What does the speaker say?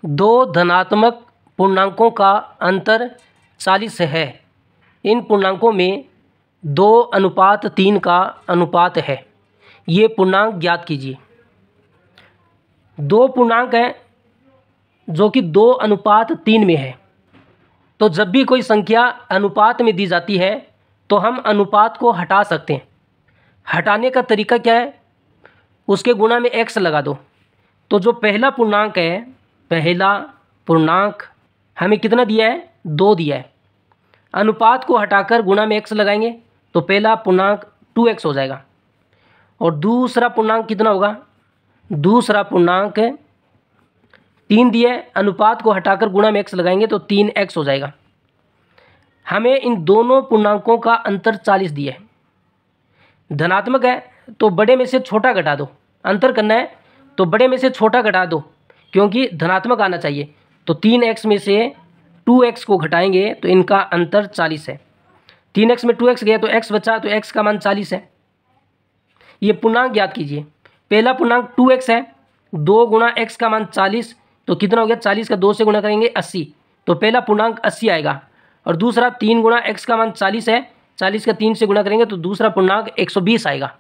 दो धनात्मक पूर्णांकों का अंतर 40 है। इन पूर्णांकों में 2:3 का अनुपात है। ये पूर्णांक ज्ञात कीजिए। दो पूर्णांक हैं जो कि 2:3 में है। तो जब भी कोई संख्या अनुपात में दी जाती है तो हम अनुपात को हटा सकते हैं। हटाने का तरीका क्या है? उसके गुणा में x लगा दो। तो जो पहला पूर्णांक है, पहला पूर्णांक हमें कितना दिया है? 2 दिया है। अनुपात को हटाकर गुणा में x लगाएंगे तो पहला पूर्णांक 2x हो जाएगा। और दूसरा पूर्णांक कितना होगा? दूसरा पूर्णांक 3 दिया है, अनुपात को हटाकर गुणा में x लगाएंगे तो 3x हो जाएगा। हमें इन दोनों पूर्णांकों का अंतर 40 दिया है। धनात्मक है तो बड़े में से छोटा घटा दो। अंतर करना है तो बड़े में से छोटा घटा दो, क्योंकि धनात्मक आना चाहिए। तो 3x में से 2x को घटाएंगे तो इनका अंतर 40 है। 3x में 2x गया तो x बचा, तो x का मान 40 है। ये पूर्णांक ज्ञात कीजिए। पहला पूर्णांक 2x है, 2 गुणा x का मान 40, तो कितना हो गया? 40 का 2 से गुणा करेंगे 80, तो पहला पूर्णांक 80 आएगा। और दूसरा 3 गुणा x का मान 40 है, 40 का 3 से गुणा करेंगे तो दूसरा पूर्णांक 120 आएगा।